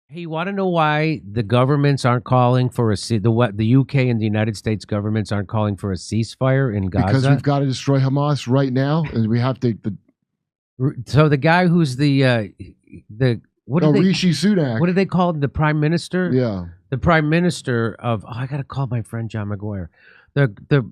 Hey, you want to know why the governments aren't calling for the UK and the United States governments aren't calling for a ceasefire in Gaza? Because we've got to destroy Hamas right now, and we have to. So the guy who's the Rishi Sunak. What do they call him? The prime minister? Yeah. The prime minister of I gotta call my friend John McGuire. The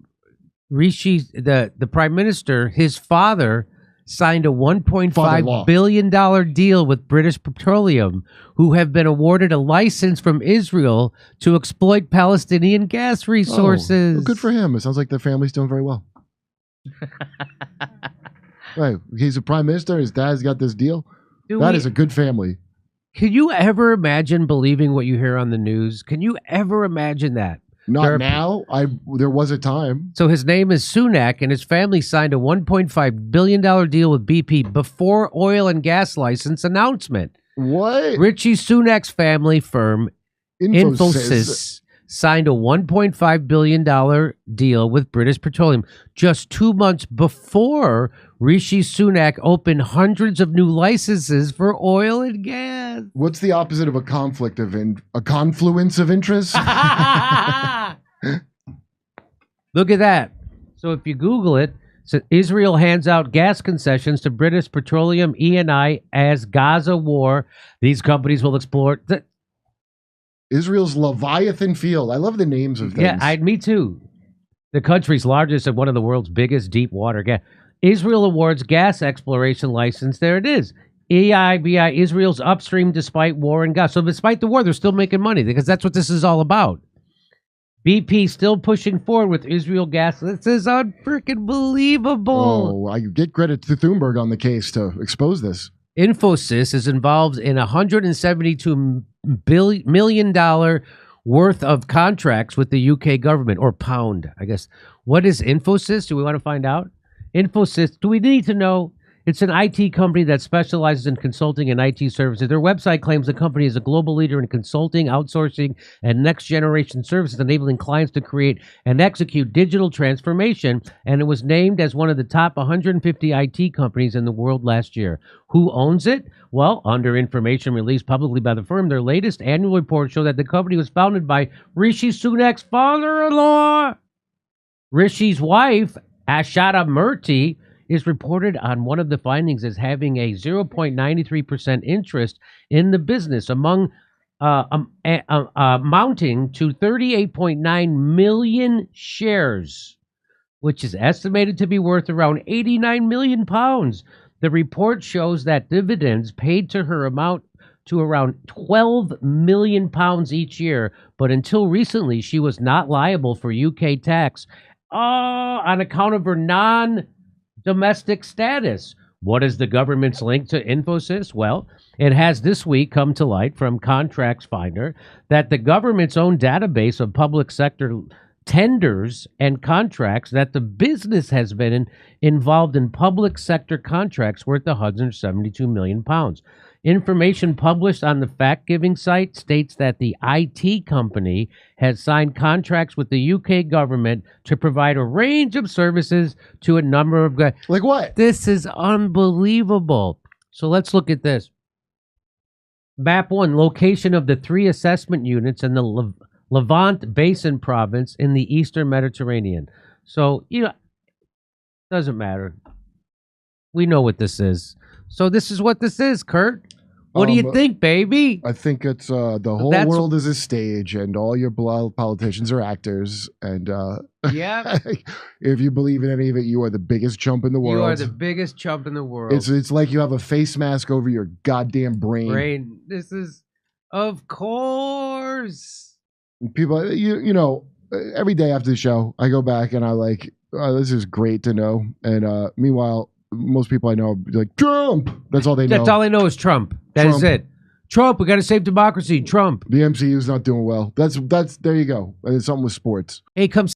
prime minister, his father signed a $1.5 billion deal with British Petroleum, who have been awarded a license from Israel to exploit Palestinian gas resources. Well, good for him. It sounds like their family's doing very well. Right. He's a prime minister. His dad's got this deal. That is a good family. Can you ever imagine believing what you hear on the news? Can you ever imagine that? Not now. There was a time. So his name is Sunak, and his family signed a $1.5 billion deal with BP before oil and gas license announcement. What? Rishi Sunak's family firm, Infosys, signed a $1.5 billion deal with British Petroleum just 2 months before Rishi Sunak opened hundreds of new licenses for oil and gas. What's the opposite of a conflict of a confluence of interest? Look at that. So if you Google it, so Israel hands out gas concessions to British Petroleum Eni as Gaza war. These companies will explore Israel's Leviathan Field. I love the names of things. Yeah, me too. The country's largest and one of the world's biggest deep water gas. Israel awards gas exploration license. There it is. EIBI, Israel's upstream despite war and gas. So despite the war, they're still making money because that's what this is all about. BP still pushing forward with Israel gas. This is unfreaking believable. Oh, I get credit to Thunberg on the case to expose this. Infosys is involved in $172 million worth of contracts with the UK government, or pound, I guess. What is Infosys? Do we want to find out? Infosys, do we need to know? It's an IT company that specializes in consulting and IT services. Their website claims the company is a global leader in consulting, outsourcing, and next-generation services, enabling clients to create and execute digital transformation, and it was named as one of the top 150 IT companies in the world last year. Who owns it? Well, under information released publicly by the firm, their latest annual report showed that the company was founded by Rishi Sunak's father-in-law. Rishi's wife, Ashada Murthy, is reported on one of the findings as having a 0.93% interest in the business, amounting to 38.9 million shares, which is estimated to be worth around 89 million pounds. The report shows that dividends paid to her amount to around 12 million pounds each year, but until recently, she was not liable for UK tax on account of her non-domestic status. What is the government's link to Infosys? Well, it has this week come to light from Contracts Finder that the government's own database of public sector tenders and contracts that the business has been involved in public sector contracts worth 172 million pounds. Information published on the fact-giving site states that the IT company has signed contracts with the UK government to provide a range of services to a number of... Like what? This is unbelievable. So let's look at this. Map 1, location of the 3 assessment units in the Levant Basin province in the Eastern Mediterranean. So, doesn't matter. We know what this is. So this is what this is, Kurt. What do you think, baby? I think it's the whole world is a stage, and all your politicians are actors. And yeah, if you believe in any of it, you are the biggest chump in the world. You are the biggest chump in the world. It's like you have a face mask over your goddamn brain. This is, of course. People, every day after the show, I go back and I this is great to know. And meanwhile, most people I know are like, Trump. That's all they know. That's all they know is Trump. That is it. Trump, we got to save democracy. Trump. The MCU's not doing well. That's there you go. And it's something with sports. Hey, come